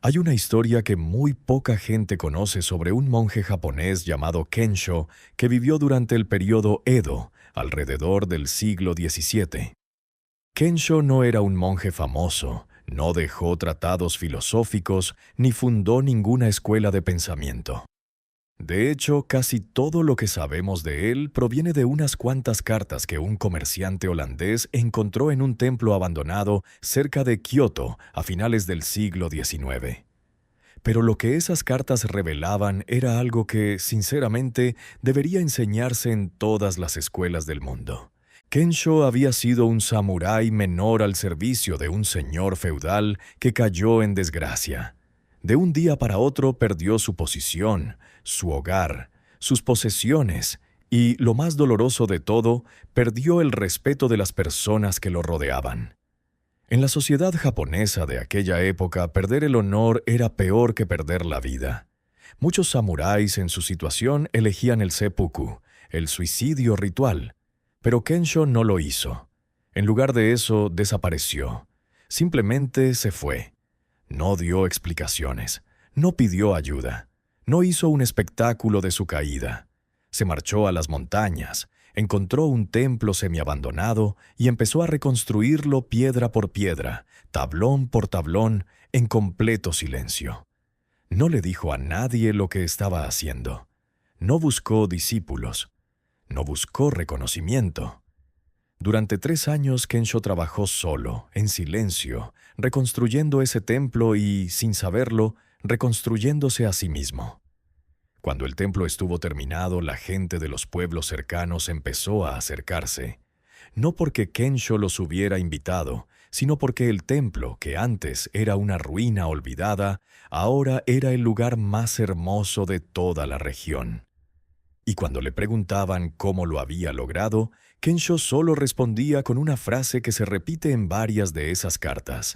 Hay una historia que muy poca gente conoce sobre un monje japonés llamado Kensho que vivió durante el periodo Edo, alrededor del siglo XVII. Kensho no era un monje famoso, no dejó tratados filosóficos ni fundó ninguna escuela de pensamiento. De hecho, casi todo lo que sabemos de él proviene de unas cuantas cartas que un comerciante holandés encontró en un templo abandonado cerca de Kioto a finales del siglo XIX. Pero lo que esas cartas revelaban era algo que, sinceramente, debería enseñarse en todas las escuelas del mundo. Kensho había sido un samurái menor al servicio de un señor feudal que cayó en desgracia. De un día para otro perdió su posición, su hogar, sus posesiones y, lo más doloroso de todo, perdió el respeto de las personas que lo rodeaban. En la sociedad japonesa de aquella época, perder el honor era peor que perder la vida. Muchos samuráis en su situación elegían el seppuku, el suicidio ritual, pero Kensho no lo hizo. En lugar de eso, desapareció. Simplemente se fue. No dio explicaciones, no pidió ayuda, no hizo un espectáculo de su caída. Se marchó a las montañas, encontró un templo semiabandonado y empezó a reconstruirlo piedra por piedra, tablón por tablón, en completo silencio. No le dijo a nadie lo que estaba haciendo. No buscó discípulos. No buscó reconocimiento. Durante 3 años Kensho trabajó solo, en silencio, reconstruyendo ese templo y, sin saberlo, reconstruyéndose a sí mismo. Cuando el templo estuvo terminado, la gente de los pueblos cercanos empezó a acercarse. No porque Kensho los hubiera invitado, sino porque el templo, que antes era una ruina olvidada, ahora era el lugar más hermoso de toda la región. Y cuando le preguntaban cómo lo había logrado, Kensho solo respondía con una frase que se repite en varias de esas cartas.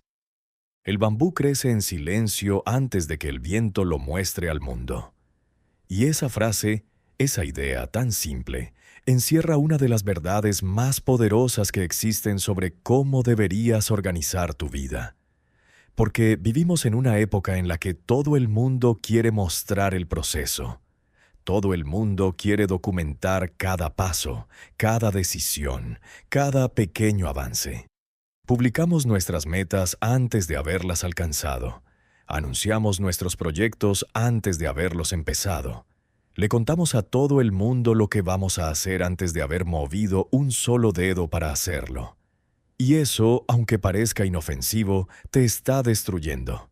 El bambú crece en silencio antes de que el viento lo muestre al mundo. Y esa frase, esa idea tan simple, encierra una de las verdades más poderosas que existen sobre cómo deberías organizar tu vida. Porque vivimos en una época en la que todo el mundo quiere mostrar el proceso. Todo el mundo quiere documentar cada paso, cada decisión, cada pequeño avance. Publicamos nuestras metas antes de haberlas alcanzado. Anunciamos nuestros proyectos antes de haberlos empezado. Le contamos a todo el mundo lo que vamos a hacer antes de haber movido un solo dedo para hacerlo. Y eso, aunque parezca inofensivo, te está destruyendo.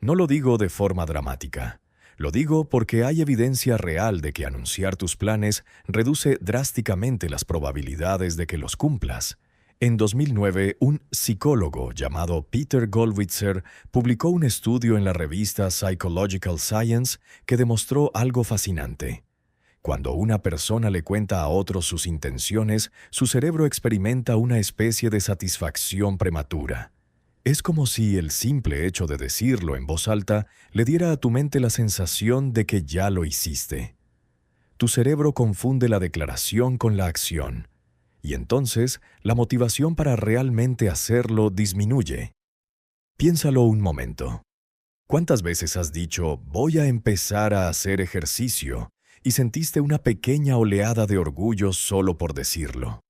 No lo digo de forma dramática. Lo digo porque hay evidencia real de que anunciar tus planes reduce drásticamente las probabilidades de que los cumplas. En 2009, un psicólogo llamado Peter Gollwitzer publicó un estudio en la revista Psychological Science que demostró algo fascinante. Cuando una persona le cuenta a otros sus intenciones, su cerebro experimenta una especie de satisfacción prematura. Es como si el simple hecho de decirlo en voz alta le diera a tu mente la sensación de que ya lo hiciste. Tu cerebro confunde la declaración con la acción, y entonces la motivación para realmente hacerlo disminuye. Piénsalo un momento. ¿Cuántas veces has dicho, voy a empezar a hacer ejercicio, y sentiste una pequeña oleada de orgullo solo por decirlo?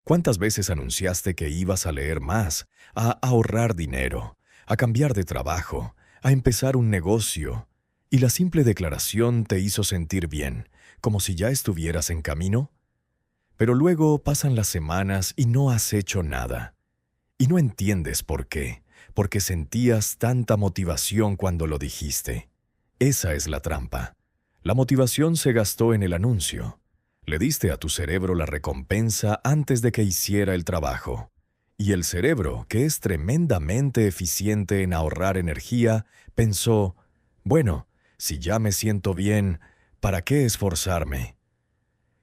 ¿Cuántas veces anunciaste que ibas a leer más, a ahorrar dinero, a cambiar de trabajo, a empezar un negocio, y la simple declaración te hizo sentir bien, como si ya estuvieras en camino? Pero luego pasan las semanas y no has hecho nada. Y no entiendes por qué, porque sentías tanta motivación cuando lo dijiste. Esa es la trampa. La motivación se gastó en el anuncio. Le diste a tu cerebro la recompensa antes de que hiciera el trabajo. Y el cerebro, que es tremendamente eficiente en ahorrar energía, pensó, bueno, si ya me siento bien, ¿para qué esforzarme?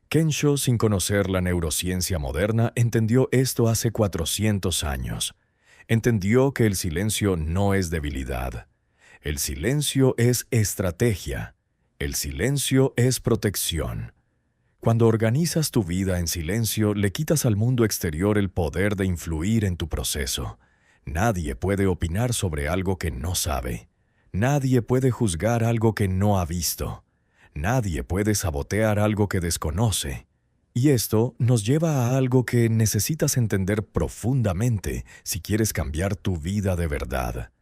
Kensho, sin conocer la neurociencia moderna, entendió esto hace 400 años. Entendió que el silencio no es debilidad. El silencio es estrategia. El silencio es protección. Cuando organizas tu vida en silencio, le quitas al mundo exterior el poder de influir en tu proceso. Nadie puede opinar sobre algo que no sabe. Nadie puede juzgar algo que no ha visto. Nadie puede sabotear algo que desconoce. Y esto nos lleva a algo que necesitas entender profundamente si quieres cambiar tu vida de verdad.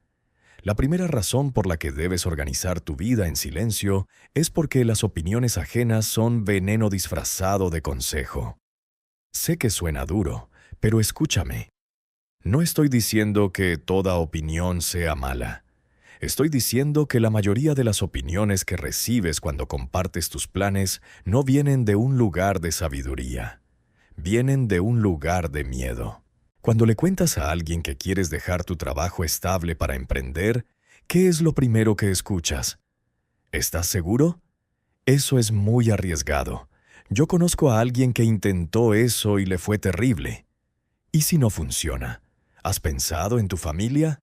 La primera razón por la que debes organizar tu vida en silencio es porque las opiniones ajenas son veneno disfrazado de consejo. Sé que suena duro, pero escúchame. No estoy diciendo que toda opinión sea mala. Estoy diciendo que la mayoría de las opiniones que recibes cuando compartes tus planes no vienen de un lugar de sabiduría. Vienen de un lugar de miedo. Cuando le cuentas a alguien que quieres dejar tu trabajo estable para emprender, ¿qué es lo primero que escuchas? ¿Estás seguro? Eso es muy arriesgado. Yo conozco a alguien que intentó eso y le fue terrible. ¿Y si no funciona? ¿Has pensado en tu familia?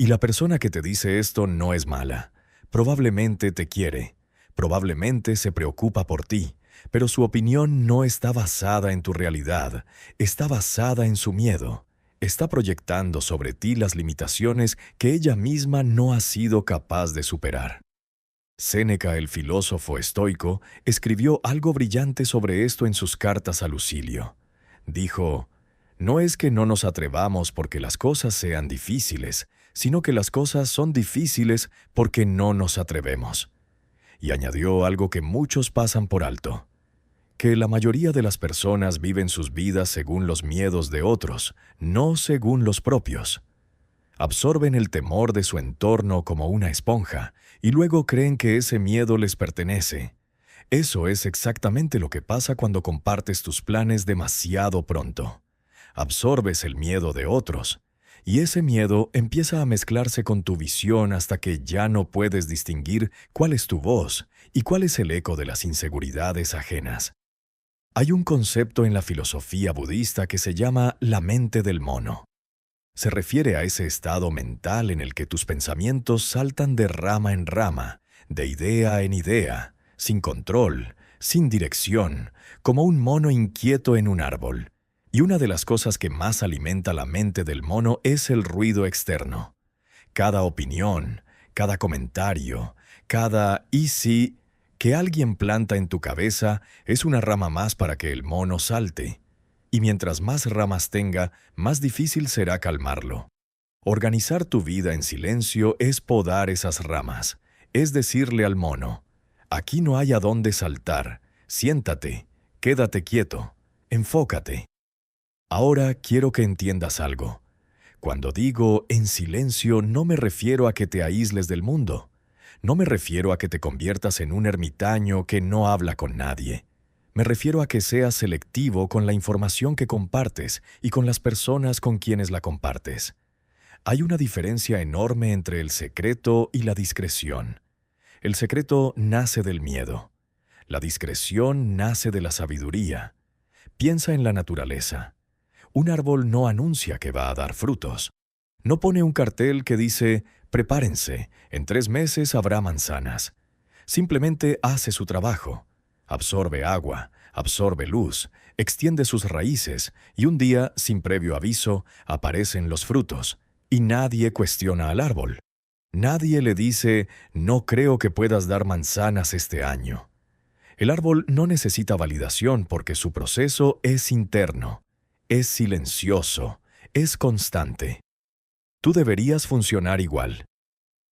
Y la persona que te dice esto no es mala. Probablemente te quiere. Probablemente se preocupa por ti. Pero su opinión no está basada en tu realidad. Está basada en su miedo. Está proyectando sobre ti las limitaciones que ella misma no ha sido capaz de superar. Séneca, el filósofo estoico, escribió algo brillante sobre esto en sus cartas a Lucilio. Dijo: «No es que no nos atrevamos porque las cosas sean difíciles, sino que las cosas son difíciles porque no nos atrevemos». Y añadió algo que muchos pasan por alto: que la mayoría de las personas viven sus vidas según los miedos de otros, no según los propios. Absorben el temor de su entorno como una esponja y luego creen que ese miedo les pertenece. Eso es exactamente lo que pasa cuando compartes tus planes demasiado pronto. Absorbes el miedo de otros, y ese miedo empieza a mezclarse con tu visión hasta que ya no puedes distinguir cuál es tu voz y cuál es el eco de las inseguridades ajenas. Hay un concepto en la filosofía budista que se llama la mente del mono. Se refiere a ese estado mental en el que tus pensamientos saltan de rama en rama, de idea en idea, sin control, sin dirección, como un mono inquieto en un árbol. Y una de las cosas que más alimenta la mente del mono es el ruido externo. Cada opinión, cada comentario, cada «y si» que alguien planta en tu cabeza es una rama más para que el mono salte. Y mientras más ramas tenga, más difícil será calmarlo. Organizar tu vida en silencio es podar esas ramas, es decirle al mono: «Aquí no hay a dónde saltar, siéntate, quédate quieto, enfócate». Ahora quiero que entiendas algo. Cuando digo en silencio, no me refiero a que te aísles del mundo. No me refiero a que te conviertas en un ermitaño que no habla con nadie. Me refiero a que seas selectivo con la información que compartes y con las personas con quienes la compartes. Hay una diferencia enorme entre el secreto y la discreción. El secreto nace del miedo. La discreción nace de la sabiduría. Piensa en la naturaleza. Un árbol no anuncia que va a dar frutos. No pone un cartel que dice: «Prepárense, en 3 meses habrá manzanas». Simplemente hace su trabajo. Absorbe agua, absorbe luz, extiende sus raíces y un día, sin previo aviso, aparecen los frutos. Y nadie cuestiona al árbol. Nadie le dice: «No creo que puedas dar manzanas este año». El árbol no necesita validación porque su proceso es interno, es silencioso, es constante. Tú deberías funcionar igual.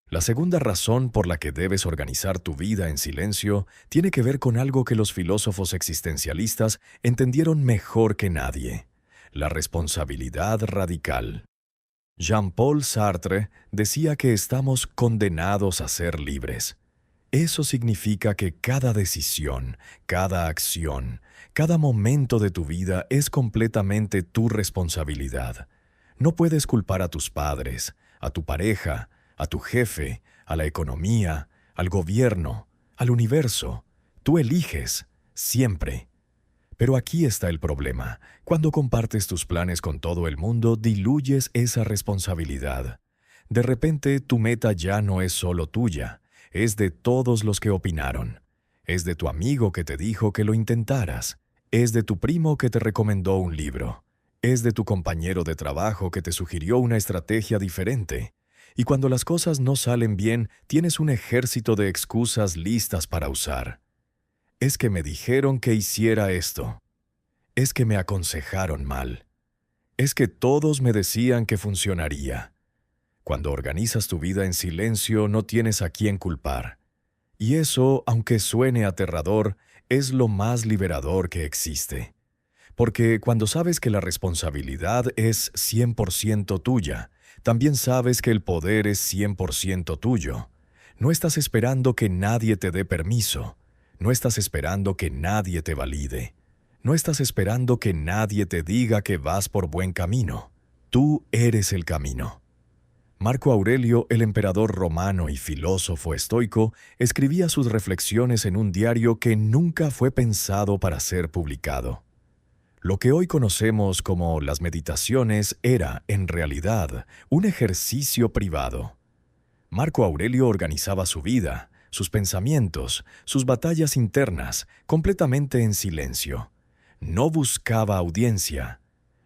La segunda razón por la que debes organizar tu vida en silencio tiene que ver con algo que los filósofos existencialistas entendieron mejor que nadie: la responsabilidad radical. Jean-Paul Sartre decía que estamos condenados a ser libres. Eso significa que cada decisión, cada acción, cada momento de tu vida es completamente tu responsabilidad. No puedes culpar a tus padres, a tu pareja, a tu jefe, a la economía, al gobierno, al universo. Tú eliges, siempre. Pero aquí está el problema. Cuando compartes tus planes con todo el mundo, diluyes esa responsabilidad. De repente, tu meta ya no es solo tuya, es de todos los que opinaron. Es de tu amigo que te dijo que lo intentaras. Es de tu primo que te recomendó un libro. Es de tu compañero de trabajo que te sugirió una estrategia diferente. Y cuando las cosas no salen bien, tienes un ejército de excusas listas para usar. Es que me dijeron que hiciera esto. Es que me aconsejaron mal. Es que todos me decían que funcionaría. Cuando organizas tu vida en silencio, no tienes a quién culpar. Y eso, aunque suene aterrador, es lo más liberador que existe. Porque cuando sabes que la responsabilidad es 100% tuya, también sabes que el poder es 100% tuyo. No estás esperando que nadie te dé permiso. No estás esperando que nadie te valide. No estás esperando que nadie te diga que vas por buen camino. Tú eres el camino. Marco Aurelio, el emperador romano y filósofo estoico, escribía sus reflexiones en un diario que nunca fue pensado para ser publicado. Lo que hoy conocemos como las meditaciones era, en realidad, un ejercicio privado. Marco Aurelio organizaba su vida, sus pensamientos, sus batallas internas, completamente en silencio. No buscaba audiencia,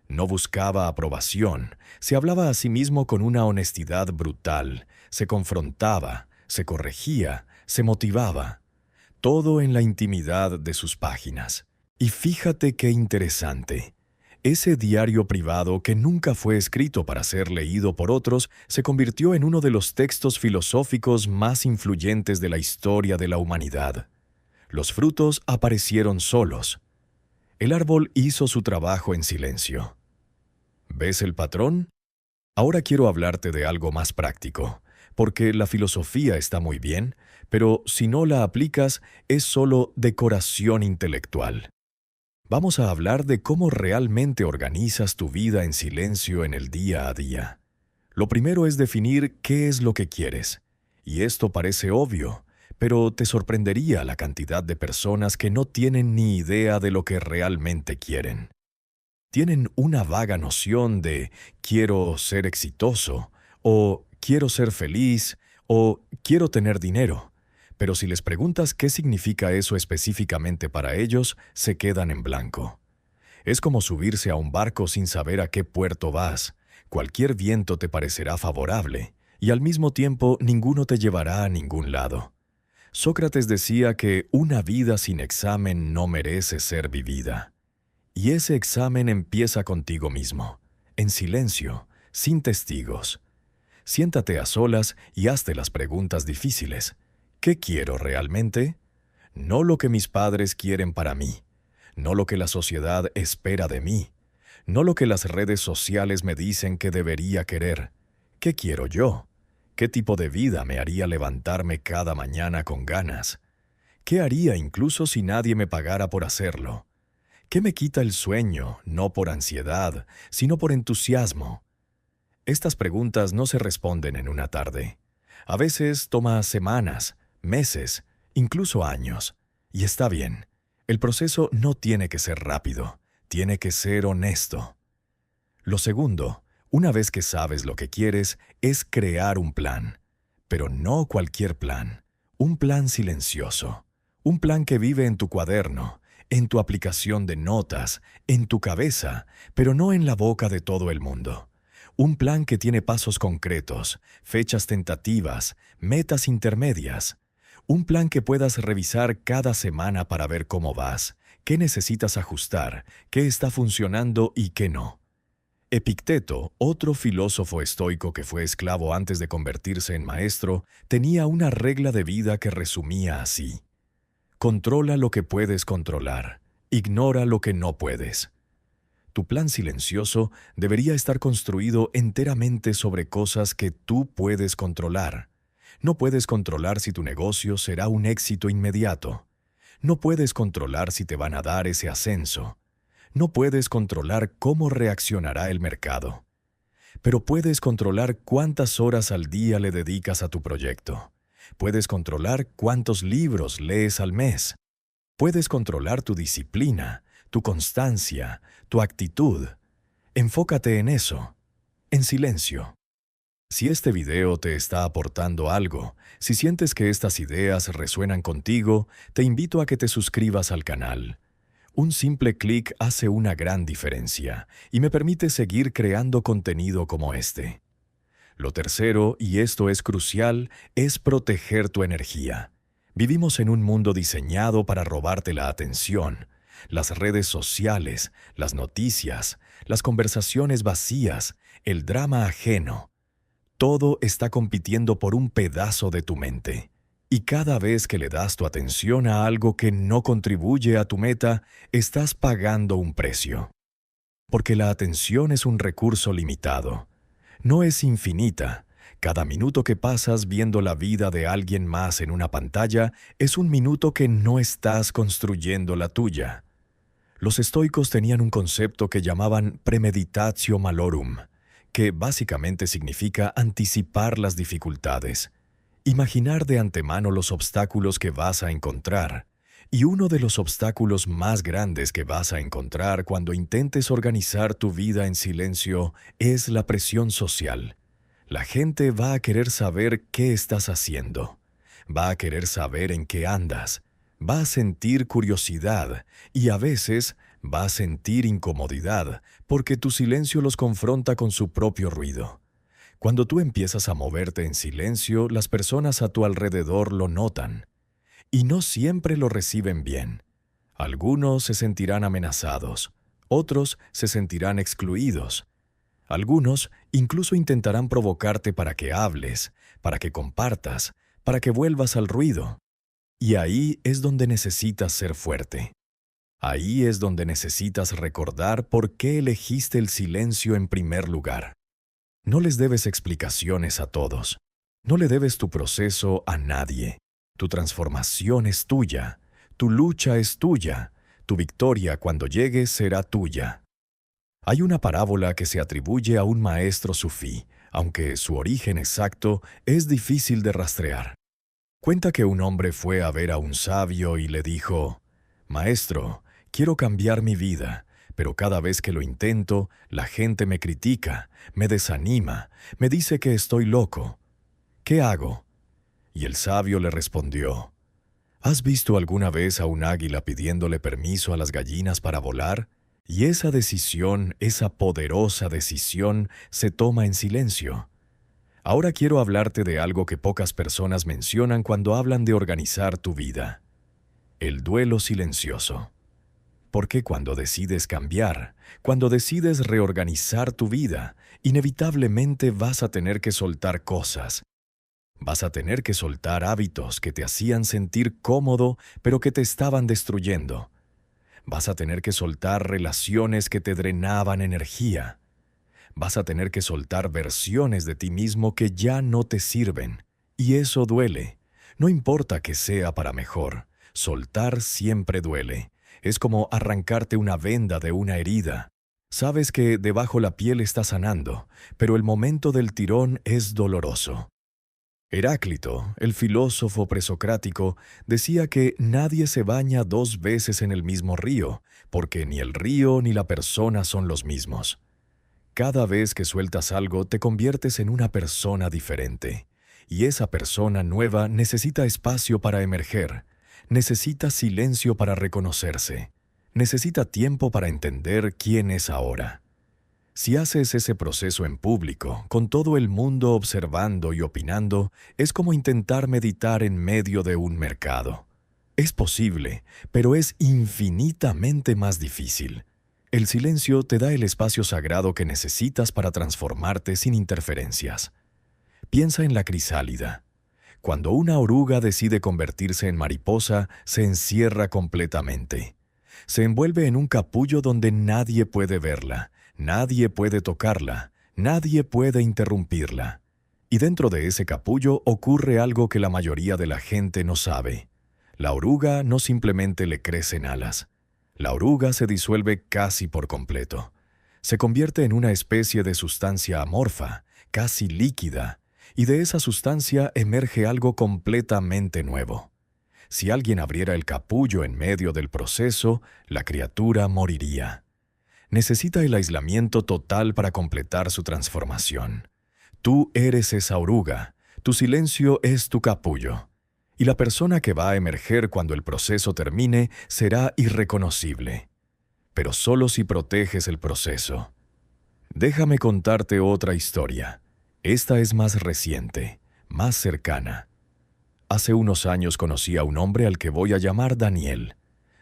no buscaba aprobación, se hablaba a sí mismo con una honestidad brutal, se confrontaba, se corregía, se motivaba. Todo en la intimidad de sus páginas. Y fíjate qué interesante. Ese diario privado que nunca fue escrito para ser leído por otros se convirtió en uno de los textos filosóficos más influyentes de la historia de la humanidad. Los frutos aparecieron solos. El árbol hizo su trabajo en silencio. ¿Ves el patrón? Ahora quiero hablarte de algo más práctico, porque la filosofía está muy bien, pero si no la aplicas es solo decoración intelectual. Vamos a hablar de cómo realmente organizas tu vida en silencio en el día a día. Lo primero es definir qué es lo que quieres. Y esto parece obvio, pero te sorprendería la cantidad de personas que no tienen ni idea de lo que realmente quieren. Tienen una vaga noción de quiero ser exitoso, o quiero ser feliz, o quiero tener dinero. Pero si les preguntas qué significa eso específicamente para ellos, se quedan en blanco. Es como subirse a un barco sin saber a qué puerto vas. Cualquier viento te parecerá favorable, y al mismo tiempo ninguno te llevará a ningún lado. Sócrates decía que una vida sin examen no merece ser vivida. Y ese examen empieza contigo mismo, en silencio, sin testigos. Siéntate a solas y hazte las preguntas difíciles. ¿Qué quiero realmente? No lo que mis padres quieren para mí, no lo que la sociedad espera de mí, no lo que las redes sociales me dicen que debería querer. ¿Qué quiero yo? ¿Qué tipo de vida me haría levantarme cada mañana con ganas? ¿Qué haría incluso si nadie me pagara por hacerlo? ¿Qué me quita el sueño, no por ansiedad, sino por entusiasmo? Estas preguntas no se responden en una tarde. A veces toma semanas, meses, incluso años. Y está bien. El proceso no tiene que ser rápido, tiene que ser honesto. Lo segundo, una vez que sabes lo que quieres, es crear un plan. Pero no cualquier plan. Un plan silencioso. Un plan que vive en tu cuaderno, en tu aplicación de notas, en tu cabeza, pero no en la boca de todo el mundo. Un plan que tiene pasos concretos, fechas tentativas, metas intermedias. Un plan que puedas revisar cada semana para ver cómo vas, qué necesitas ajustar, qué está funcionando y qué no. Epicteto, otro filósofo estoico que fue esclavo antes de convertirse en maestro, tenía una regla de vida que resumía así: controla lo que puedes controlar, ignora lo que no puedes. Tu plan silencioso debería estar construido enteramente sobre cosas que tú puedes controlar. No puedes controlar si tu negocio será un éxito inmediato. No puedes controlar si te van a dar ese ascenso. No puedes controlar cómo reaccionará el mercado. Pero puedes controlar cuántas horas al día le dedicas a tu proyecto. Puedes controlar cuántos libros lees al mes. Puedes controlar tu disciplina, tu constancia, tu actitud. Enfócate en eso, en silencio. Si este video te está aportando algo, si sientes que estas ideas resuenan contigo, te invito a que te suscribas al canal. Un simple clic hace una gran diferencia y me permite seguir creando contenido como este. Lo tercero, y esto es crucial, es proteger tu energía. Vivimos en un mundo diseñado para robarte la atención. Las redes sociales, las noticias, las conversaciones vacías, el drama ajeno. Todo está compitiendo por un pedazo de tu mente. Y cada vez que le das tu atención a algo que no contribuye a tu meta, estás pagando un precio. Porque la atención es un recurso limitado. No es infinita. Cada minuto que pasas viendo la vida de alguien más en una pantalla es un minuto que no estás construyendo la tuya. Los estoicos tenían un concepto que llamaban premeditatio malorum, que básicamente significa anticipar las dificultades, imaginar de antemano los obstáculos que vas a encontrar. Y uno de los obstáculos más grandes que vas a encontrar cuando intentes organizar tu vida en silencio es la presión social. La gente va a querer saber qué estás haciendo, va a querer saber en qué andas, va a sentir curiosidad y a veces va a sentir incomodidad porque tu silencio los confronta con su propio ruido. Cuando tú empiezas a moverte en silencio, las personas a tu alrededor lo notan. Y no siempre lo reciben bien. Algunos se sentirán amenazados, otros se sentirán excluidos. Algunos incluso intentarán provocarte para que hables, para que compartas, para que vuelvas al ruido. Y ahí es donde necesitas ser fuerte. Ahí es donde necesitas recordar por qué elegiste el silencio en primer lugar. No les debes explicaciones a todos. No le debes tu proceso a nadie. Tu transformación es tuya. Tu lucha es tuya. Tu victoria cuando llegue será tuya. Hay una parábola que se atribuye a un maestro sufí, aunque su origen exacto es difícil de rastrear. Cuenta que un hombre fue a ver a un sabio y le dijo: «Maestro, quiero cambiar mi vida, pero cada vez que lo intento, la gente me critica, me desanima, me dice que estoy loco. ¿Qué hago?». Y el sabio le respondió: «¿Has visto alguna vez a un águila pidiéndole permiso a las gallinas para volar? Y esa decisión, esa poderosa decisión, se toma en silencio». Ahora quiero hablarte de algo que pocas personas mencionan cuando hablan de organizar tu vida: el duelo silencioso. Porque cuando decides cambiar, cuando decides reorganizar tu vida, inevitablemente vas a tener que soltar cosas. Vas a tener que soltar hábitos que te hacían sentir cómodo, pero que te estaban destruyendo. Vas a tener que soltar relaciones que te drenaban energía. Vas a tener que soltar versiones de ti mismo que ya no te sirven. Y eso duele. No importa que sea para mejor. Soltar siempre duele. Es como arrancarte una venda de una herida. Sabes que debajo la piel está sanando, pero el momento del tirón es doloroso. Heráclito, el filósofo presocrático, decía que nadie se baña 2 veces en el mismo río, porque ni el río ni la persona son los mismos. Cada vez que sueltas algo, te conviertes en una persona diferente. Y esa persona nueva necesita espacio para emerger, necesita silencio para reconocerse, necesita tiempo para entender quién es ahora. Si haces ese proceso en público, con todo el mundo observando y opinando, es como intentar meditar en medio de un mercado. Es posible, pero es infinitamente más difícil. El silencio te da el espacio sagrado que necesitas para transformarte sin interferencias. Piensa en la crisálida. Cuando una oruga decide convertirse en mariposa, se encierra completamente. Se envuelve en un capullo donde nadie puede verla, nadie puede tocarla, nadie puede interrumpirla. Y dentro de ese capullo ocurre algo que la mayoría de la gente no sabe. La oruga no simplemente le crecen alas. La oruga se disuelve casi por completo. Se convierte en una especie de sustancia amorfa, casi líquida, y de esa sustancia emerge algo completamente nuevo. Si alguien abriera el capullo en medio del proceso, la criatura moriría. Necesita el aislamiento total para completar su transformación. Tú eres esa oruga, tu silencio es tu capullo. Y la persona que va a emerger cuando el proceso termine será irreconocible. Pero solo si proteges el proceso. Déjame contarte otra historia. Esta es más reciente, más cercana. Hace unos años conocí a un hombre al que voy a llamar Daniel.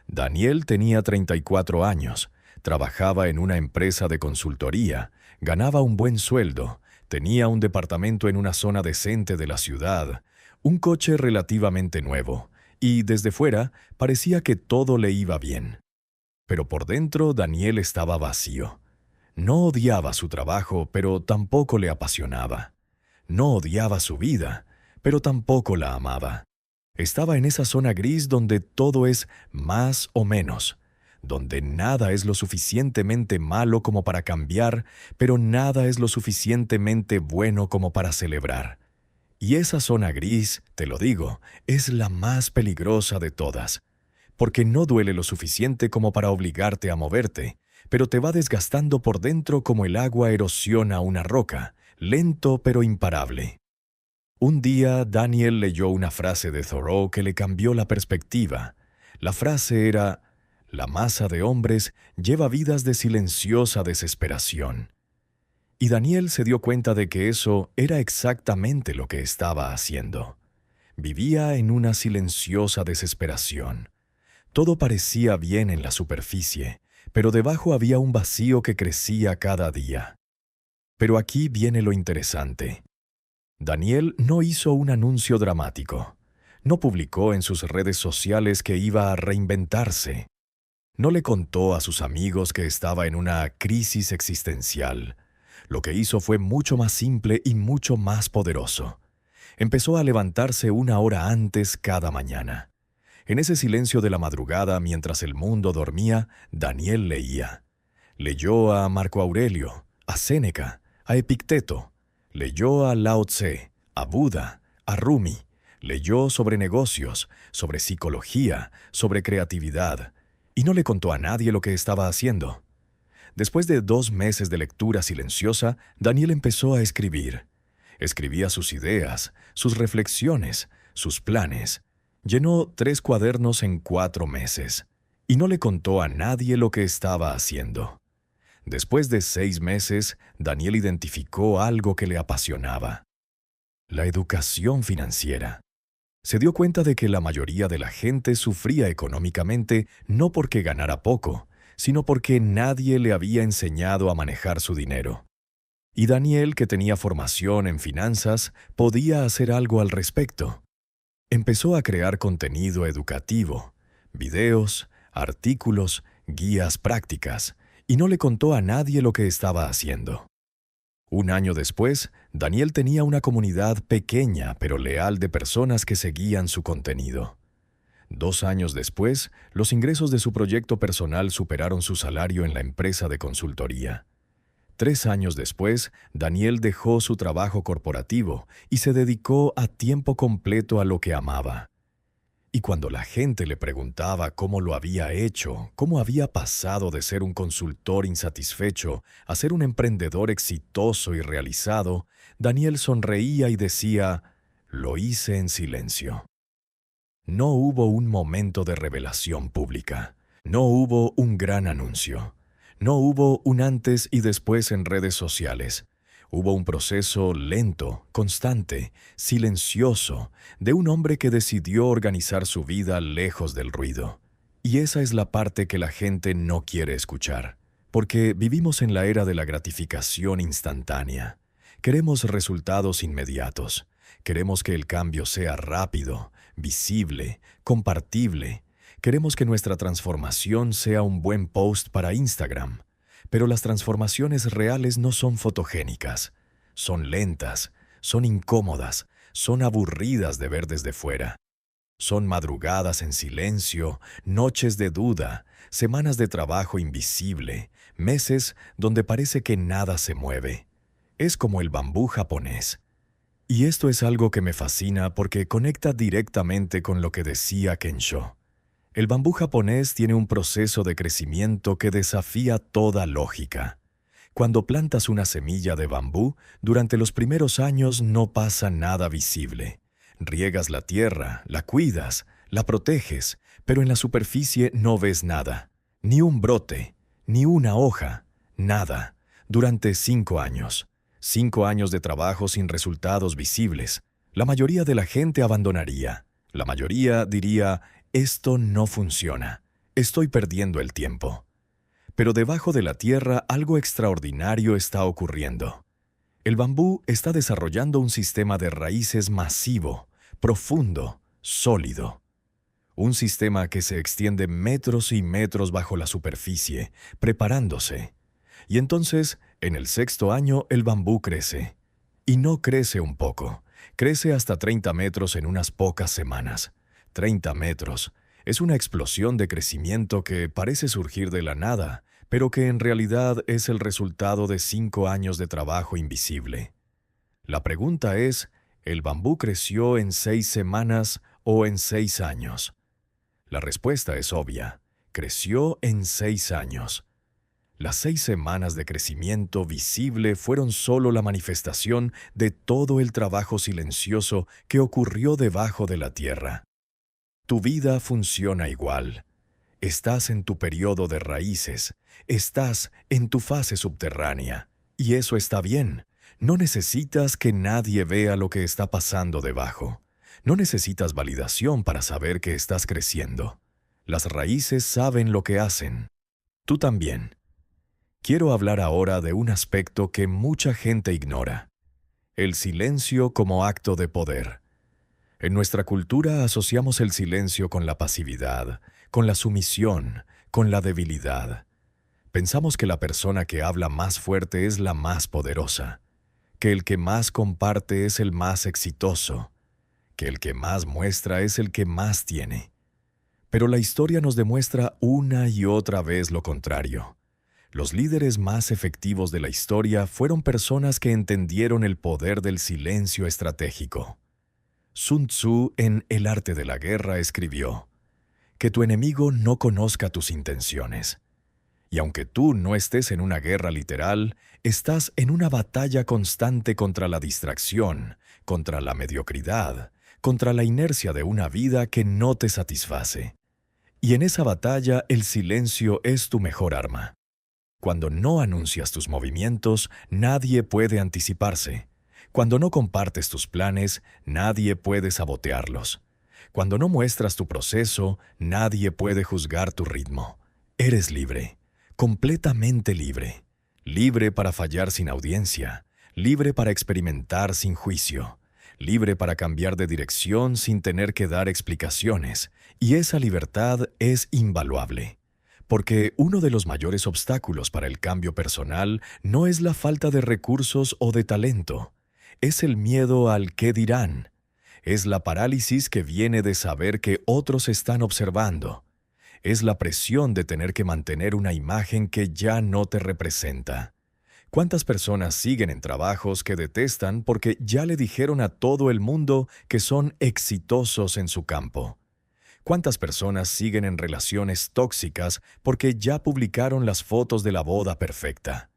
Daniel tenía 34 años, trabajaba en una empresa de consultoría, ganaba un buen sueldo, tenía un departamento en una zona decente de la ciudad, un coche relativamente nuevo, y desde fuera parecía que todo le iba bien. Pero por dentro Daniel estaba vacío. No odiaba su trabajo, pero tampoco le apasionaba. No odiaba su vida, pero tampoco la amaba. Estaba en esa zona gris donde todo es más o menos, donde nada es lo suficientemente malo como para cambiar, pero nada es lo suficientemente bueno como para celebrar. Y esa zona gris, te lo digo, es la más peligrosa de todas, porque no duele lo suficiente como para obligarte a moverte, pero te va desgastando por dentro como el agua erosiona una roca, lento pero imparable. Un día Daniel leyó una frase de Thoreau que le cambió la perspectiva. La frase era: «La masa de hombres lleva vidas de silenciosa desesperación». Y Daniel se dio cuenta de que eso era exactamente lo que estaba haciendo. Vivía en una silenciosa desesperación. Todo parecía bien en la superficie, pero debajo había un vacío que crecía cada día. Pero aquí viene lo interesante. Daniel no hizo un anuncio dramático. No publicó en sus redes sociales que iba a reinventarse. No le contó a sus amigos que estaba en una crisis existencial. Lo que hizo fue mucho más simple y mucho más poderoso. Empezó a levantarse 1 hora antes cada mañana. En ese silencio de la madrugada, mientras el mundo dormía, Daniel leía. Leyó a Marco Aurelio, a Séneca, a Epicteto. Leyó a Lao Tse, a Buda, a Rumi. Leyó sobre negocios, sobre psicología, sobre creatividad. Y no le contó a nadie lo que estaba haciendo. Después de 2 meses de lectura silenciosa, Daniel empezó a escribir. Escribía sus ideas, sus reflexiones, sus planes. Llenó 3 cuadernos en 4 meses. Y no le contó a nadie lo que estaba haciendo. Después de 6 meses, Daniel identificó algo que le apasionaba: la educación financiera. Se dio cuenta de que la mayoría de la gente sufría económicamente no porque ganara poco, sino porque nadie le había enseñado a manejar su dinero. Y Daniel, que tenía formación en finanzas, podía hacer algo al respecto. Empezó a crear contenido educativo, videos, artículos, guías prácticas, y no le contó a nadie lo que estaba haciendo. 1 año después, Daniel tenía una comunidad pequeña pero leal de personas que seguían su contenido. 2 años después, los ingresos de su proyecto personal superaron su salario en la empresa de consultoría. 3 años después, Daniel dejó su trabajo corporativo y se dedicó a tiempo completo a lo que amaba. Y cuando la gente le preguntaba cómo lo había hecho, cómo había pasado de ser un consultor insatisfecho a ser un emprendedor exitoso y realizado, Daniel sonreía y decía: «Lo hice en silencio». No hubo un momento de revelación pública. No hubo un gran anuncio. No hubo un antes y después en redes sociales. Hubo un proceso lento, constante, silencioso, de un hombre que decidió organizar su vida lejos del ruido. Y esa es la parte que la gente no quiere escuchar, porque vivimos en la era de la gratificación instantánea. Queremos resultados inmediatos. Queremos que el cambio sea rápido, visible, compartible. Queremos que nuestra transformación sea un buen post para Instagram. Pero las transformaciones reales no son fotogénicas. Son lentas, son incómodas, son aburridas de ver desde fuera. Son madrugadas en silencio, noches de duda, semanas de trabajo invisible, meses donde parece que nada se mueve. Es como el bambú japonés. Y esto es algo que me fascina porque conecta directamente con lo que decía Kensho. El bambú japonés tiene un proceso de crecimiento que desafía toda lógica. Cuando plantas una semilla de bambú, durante los primeros años no pasa nada visible. Riegas la tierra, la cuidas, la proteges, pero en la superficie no ves nada. Ni un brote, ni una hoja, nada, durante 5 años. 5 años de trabajo sin resultados visibles. La mayoría de la gente abandonaría. La mayoría diría, esto no funciona. Estoy perdiendo el tiempo. Pero debajo de la tierra algo extraordinario está ocurriendo. El bambú está desarrollando un sistema de raíces masivo, profundo, sólido. Un sistema que se extiende metros y metros bajo la superficie, preparándose. Y entonces, en el 6.º año, el bambú crece. Y no crece un poco. Crece hasta 30 metros en unas pocas semanas. 30 metros. Es una explosión de crecimiento que parece surgir de la nada, pero que en realidad es el resultado de 5 años de trabajo invisible. La pregunta es, ¿el bambú creció en 6 semanas o en 6 años? La respuesta es obvia. Creció en 6 años. Las 6 semanas de crecimiento visible fueron solo la manifestación de todo el trabajo silencioso que ocurrió debajo de la tierra. Tu vida funciona igual. Estás en tu periodo de raíces, estás en tu fase subterránea, y eso está bien. No necesitas que nadie vea lo que está pasando debajo. No necesitas validación para saber que estás creciendo. Las raíces saben lo que hacen. Tú también. Quiero hablar ahora de un aspecto que mucha gente ignora: el silencio como acto de poder. En nuestra cultura asociamos el silencio con la pasividad, con la sumisión, con la debilidad. Pensamos que la persona que habla más fuerte es la más poderosa, que el que más comparte es el más exitoso, que el que más muestra es el que más tiene. Pero la historia nos demuestra una y otra vez lo contrario. Los líderes más efectivos de la historia fueron personas que entendieron el poder del silencio estratégico. Sun Tzu, en El arte de la guerra, escribió: que tu enemigo no conozca tus intenciones. Y aunque tú no estés en una guerra literal, estás en una batalla constante contra la distracción, contra la mediocridad, contra la inercia de una vida que no te satisface. Y en esa batalla el silencio es tu mejor arma. Cuando no anuncias tus movimientos, nadie puede anticiparse. Cuando no compartes tus planes, nadie puede sabotearlos. Cuando no muestras tu proceso, nadie puede juzgar tu ritmo. Eres libre, completamente libre. Libre para fallar sin audiencia, libre para experimentar sin juicio, libre para cambiar de dirección sin tener que dar explicaciones. Y esa libertad es invaluable. Porque uno de los mayores obstáculos para el cambio personal no es la falta de recursos o de talento. Es el miedo al qué dirán. Es la parálisis que viene de saber que otros están observando. Es la presión de tener que mantener una imagen que ya no te representa. ¿Cuántas personas siguen en trabajos que detestan porque ya le dijeron a todo el mundo que son exitosos en su campo? ¿Cuántas personas siguen en relaciones tóxicas porque ya publicaron las fotos de la boda perfecta?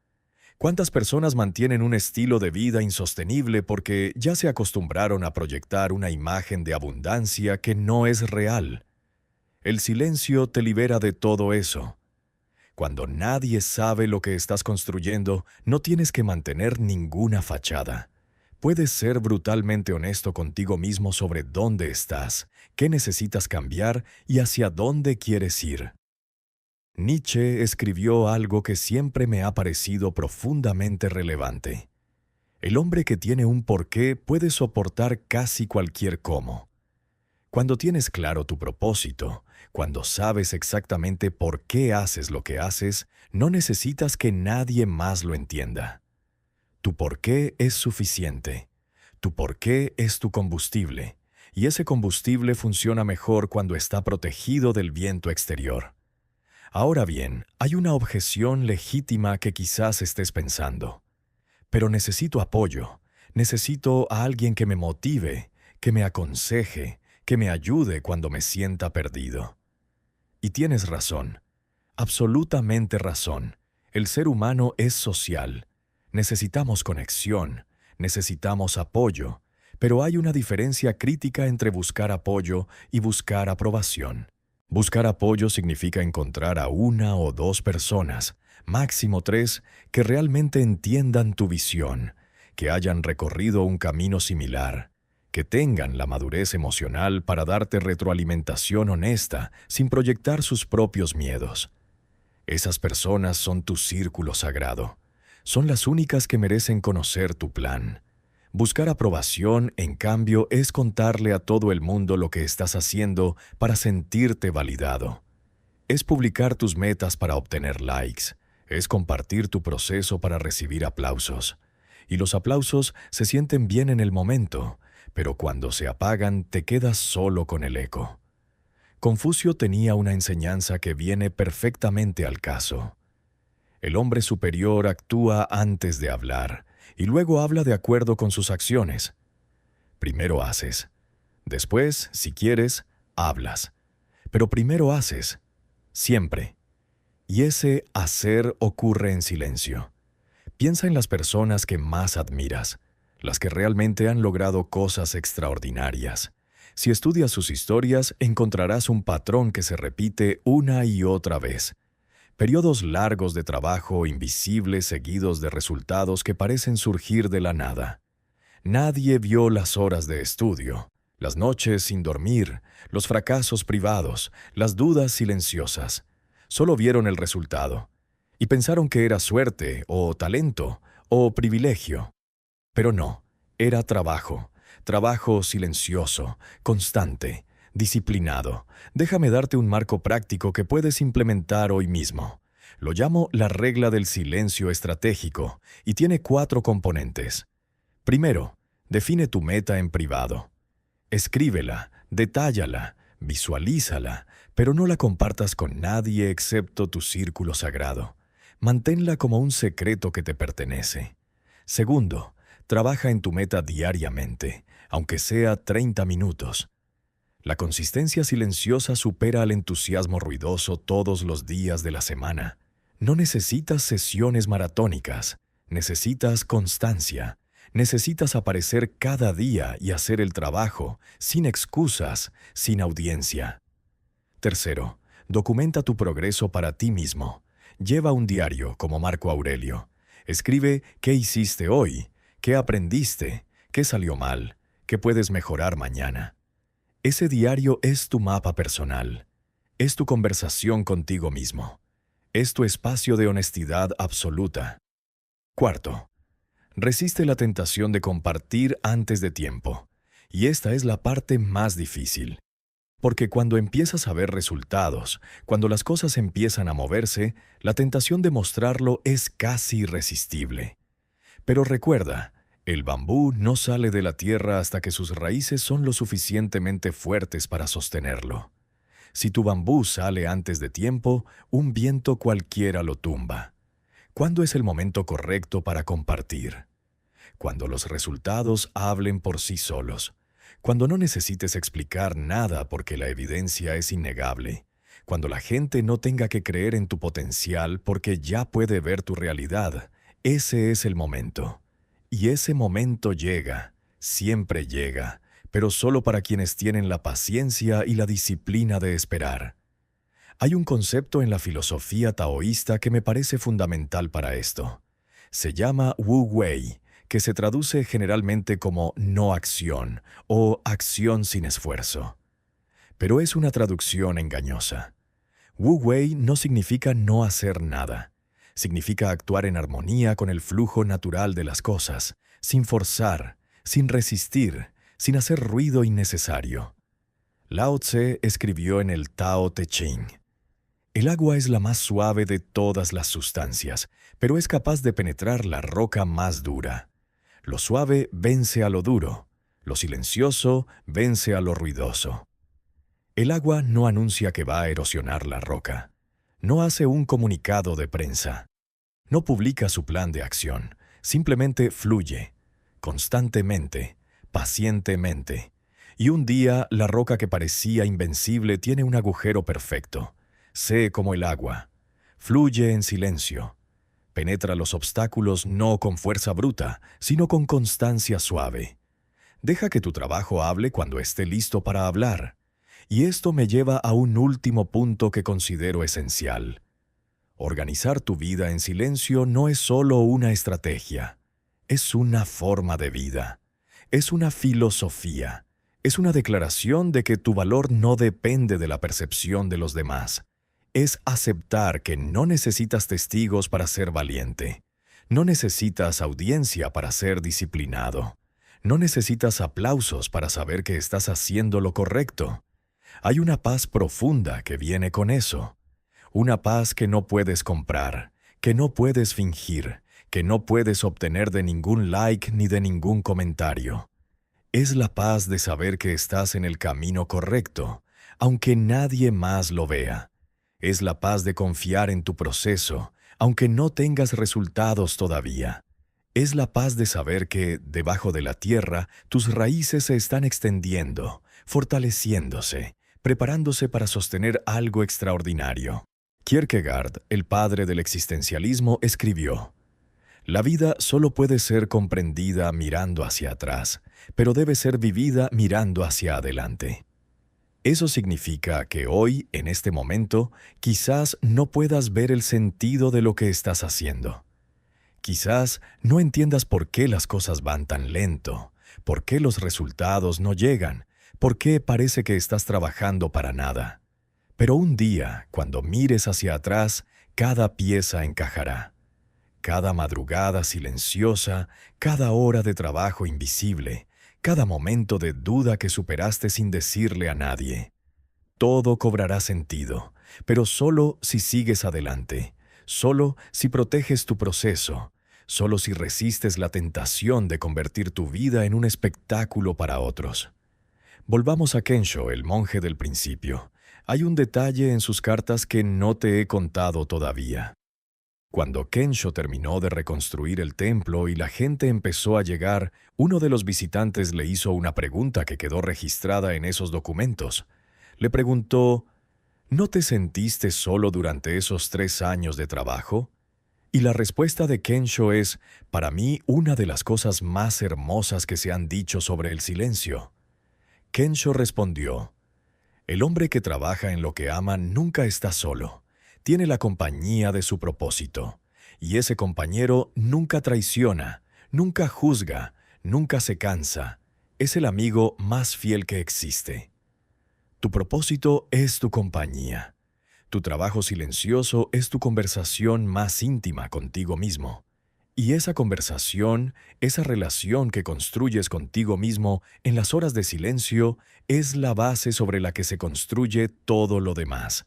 ¿Cuántas personas mantienen un estilo de vida insostenible porque ya se acostumbraron a proyectar una imagen de abundancia que no es real? El silencio te libera de todo eso. Cuando nadie sabe lo que estás construyendo, no tienes que mantener ninguna fachada. Puedes ser brutalmente honesto contigo mismo sobre dónde estás, qué necesitas cambiar y hacia dónde quieres ir. Nietzsche escribió algo que siempre me ha parecido profundamente relevante. El hombre que tiene un porqué puede soportar casi cualquier cómo. Cuando tienes claro tu propósito, cuando sabes exactamente por qué haces lo que haces, no necesitas que nadie más lo entienda. Tu porqué es suficiente. Tu porqué es tu combustible, y ese combustible funciona mejor cuando está protegido del viento exterior. Ahora bien, hay una objeción legítima que quizás estés pensando. Pero necesito apoyo, necesito a alguien que me motive, que me aconseje, que me ayude cuando me sienta perdido. Y tienes razón, absolutamente razón. El ser humano es social. Necesitamos conexión, necesitamos apoyo, pero hay una diferencia crítica entre buscar apoyo y buscar aprobación. Buscar apoyo significa encontrar a 1 o 2 personas, máximo 3, que realmente entiendan tu visión, que hayan recorrido un camino similar, que tengan la madurez emocional para darte retroalimentación honesta sin proyectar sus propios miedos. Esas personas son tu círculo sagrado. Son las únicas que merecen conocer tu plan. Buscar aprobación, en cambio, es contarle a todo el mundo lo que estás haciendo para sentirte validado. Es publicar tus metas para obtener likes. Es compartir tu proceso para recibir aplausos. Y los aplausos se sienten bien en el momento, pero cuando se apagan te quedas solo con el eco. Confucio tenía una enseñanza que viene perfectamente al caso. El hombre superior actúa antes de hablar, y luego habla de acuerdo con sus acciones. Primero haces. Después, si quieres, hablas. Pero primero haces. Siempre. Y ese hacer ocurre en silencio. Piensa en las personas que más admiras, las que realmente han logrado cosas extraordinarias. Si estudias sus historias, encontrarás un patrón que se repite una y otra vez. Periodos largos de trabajo invisibles seguidos de resultados que parecen surgir de la nada. Nadie vio las horas de estudio, las noches sin dormir, los fracasos privados, las dudas silenciosas. Solo vieron el resultado y pensaron que era suerte o talento o privilegio. Pero no, era trabajo, trabajo silencioso, constante, disciplinado. Déjame darte un marco práctico que puedes implementar hoy mismo. Lo llamo la regla del silencio estratégico y tiene 4 componentes. Primero, define tu meta en privado. Escríbela, detállala, visualízala, pero no la compartas con nadie excepto tu círculo sagrado. Manténla como un secreto que te pertenece. Segundo, trabaja en tu meta diariamente, aunque sea 30 minutos. La consistencia silenciosa supera al entusiasmo ruidoso todos los días de la semana. No necesitas sesiones maratónicas, necesitas constancia. Necesitas aparecer cada día y hacer el trabajo, sin excusas, sin audiencia. Tercero, documenta tu progreso para ti mismo. Lleva un diario como Marco Aurelio. Escribe qué hiciste hoy, qué aprendiste, qué salió mal, qué puedes mejorar mañana. Ese diario es tu mapa personal. Es tu conversación contigo mismo. Es tu espacio de honestidad absoluta. Cuarto, resiste la tentación de compartir antes de tiempo. Y esta es la parte más difícil. Porque cuando empiezas a ver resultados, cuando las cosas empiezan a moverse, la tentación de mostrarlo es casi irresistible. Pero recuerda, el bambú no sale de la tierra hasta que sus raíces son lo suficientemente fuertes para sostenerlo. Si tu bambú sale antes de tiempo, un viento cualquiera lo tumba. ¿Cuándo es el momento correcto para compartir? Cuando los resultados hablen por sí solos. Cuando no necesites explicar nada porque la evidencia es innegable. Cuando la gente no tenga que creer en tu potencial porque ya puede ver tu realidad. Ese es el momento. Y ese momento llega, siempre llega, pero solo para quienes tienen la paciencia y la disciplina de esperar. Hay un concepto en la filosofía taoísta que me parece fundamental para esto. Se llama Wu Wei, que se traduce generalmente como no acción o acción sin esfuerzo. Pero es una traducción engañosa. Wu Wei no significa no hacer nada. Significa actuar en armonía con el flujo natural de las cosas, sin forzar, sin resistir, sin hacer ruido innecesario. Lao Tse escribió en el Tao Te Ching: el agua es la más suave de todas las sustancias, pero es capaz de penetrar la roca más dura. Lo suave vence a lo duro, lo silencioso vence a lo ruidoso. El agua no anuncia que va a erosionar la roca. No hace un comunicado de prensa. No publica su plan de acción. Simplemente fluye, constantemente, pacientemente. Y un día la roca que parecía invencible tiene un agujero perfecto. Sé como el agua. Fluye en silencio. Penetra los obstáculos no con fuerza bruta, sino con constancia suave. Deja que tu trabajo hable cuando esté listo para hablar. Y esto me lleva a un último punto que considero esencial. Organizar tu vida en silencio no es solo una estrategia. es una forma de vida, es una filosofía, es una declaración de que tu valor no depende de la percepción de los demás. Es aceptar que no necesitas testigos para ser valiente, no necesitas audiencia para ser disciplinado, no necesitas aplausos para saber que estás haciendo lo correcto. Hay una paz profunda que viene con eso, una paz que no puedes comprar, que no puedes fingir, que no puedes obtener de ningún like ni de ningún comentario. Es la paz de saber que estás en el camino correcto, aunque nadie más lo vea. Es la paz de confiar en tu proceso, aunque no tengas resultados todavía. Es la paz de saber que, debajo de la tierra, tus raíces se están extendiendo, fortaleciéndose, preparándose para sostener algo extraordinario. Kierkegaard, el padre del existencialismo, escribió: «La vida solo puede ser comprendida mirando hacia atrás, pero debe ser vivida mirando hacia adelante». Eso significa que hoy, en este momento, quizás no puedas ver el sentido de lo que estás haciendo. Quizás no entiendas por qué las cosas van tan lento, por qué los resultados no llegan, por qué parece que estás trabajando para nada. Pero un día, cuando mires hacia atrás, cada pieza encajará. Cada madrugada silenciosa, cada hora de trabajo invisible, cada momento de duda que superaste sin decirle a nadie. Todo cobrará sentido, pero solo si sigues adelante, solo si proteges tu proceso, solo si resistes la tentación de convertir tu vida en un espectáculo para otros. Volvamos a Kensho, el monje del principio. Hay un detalle en sus cartas que no te he contado todavía. Cuando Kensho terminó de reconstruir el templo y la gente empezó a llegar, uno de los visitantes le hizo una pregunta que quedó registrada en esos documentos. Le preguntó: ¿no te sentiste solo durante esos 3 años de trabajo? Y la respuesta de Kensho es, para mí, una de las cosas más hermosas que se han dicho sobre el silencio. Kensho respondió: el hombre que trabaja en lo que ama nunca está solo. Tiene la compañía de su propósito, y ese compañero nunca traiciona, nunca juzga, nunca se cansa. Es el amigo más fiel que existe. Tu propósito es tu compañía. Tu trabajo silencioso es tu conversación más íntima contigo mismo. Y esa conversación, esa relación que construyes contigo mismo en las horas de silencio, es la base sobre la que se construye todo lo demás.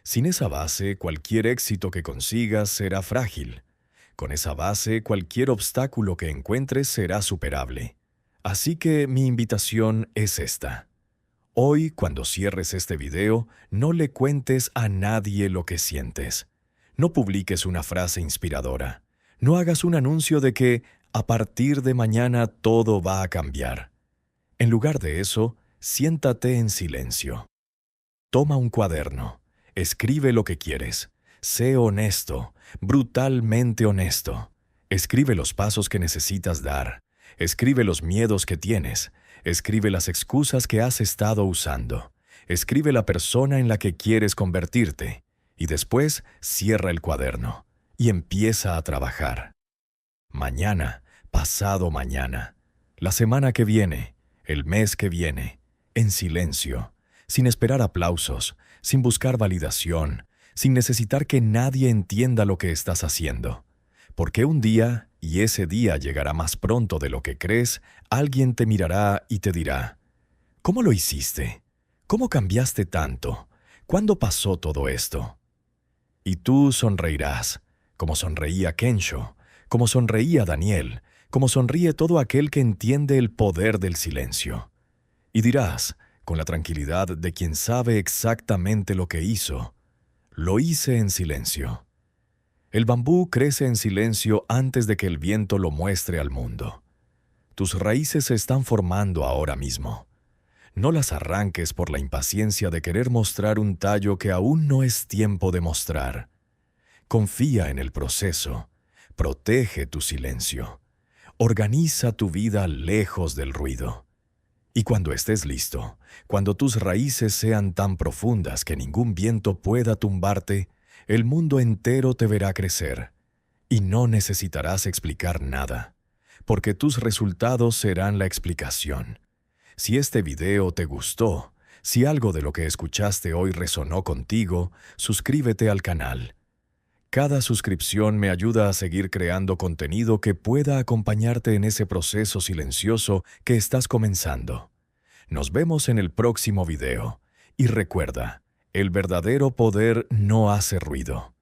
Sin esa base, cualquier éxito que consigas será frágil. Con esa base, cualquier obstáculo que encuentres será superable. Así que mi invitación es esta. Hoy, cuando cierres este video, no le cuentes a nadie lo que sientes. No publiques una frase inspiradora. No hagas un anuncio de que, a partir de mañana, todo va a cambiar. En lugar de eso, siéntate en silencio. Toma un cuaderno. Escribe lo que quieres. Sé honesto, brutalmente honesto. Escribe los pasos que necesitas dar. Escribe los miedos que tienes. Escribe las excusas que has estado usando. Escribe la persona en la que quieres convertirte. Y después cierra el cuaderno y empieza a trabajar. Mañana, pasado mañana, la semana que viene, el mes que viene, en silencio, sin esperar aplausos, sin buscar validación, sin necesitar que nadie entienda lo que estás haciendo. Porque un día, y ese día llegará más pronto de lo que crees, alguien te mirará y te dirá: ¿cómo lo hiciste? ¿Cómo cambiaste tanto? ¿Cuándo pasó todo esto? Y tú sonreirás, como sonreía Kensho, como sonreía Daniel, como sonríe todo aquel que entiende el poder del silencio. Y dirás, con la tranquilidad de quien sabe exactamente lo que hizo: lo hice en silencio. El bambú crece en silencio antes de que el viento lo muestre al mundo. Tus raíces se están formando ahora mismo. No las arranques por la impaciencia de querer mostrar un tallo que aún no es tiempo de mostrar. Confía en el proceso. Protege tu silencio. Organiza tu vida lejos del ruido. Y cuando estés listo, cuando tus raíces sean tan profundas que ningún viento pueda tumbarte, el mundo entero te verá crecer. Y no necesitarás explicar nada, porque tus resultados serán la explicación. Si este video te gustó, si algo de lo que escuchaste hoy resonó contigo, suscríbete al canal. Cada suscripción me ayuda a seguir creando contenido que pueda acompañarte en ese proceso silencioso que estás comenzando. Nos vemos en el próximo video. Y recuerda, el verdadero poder no hace ruido.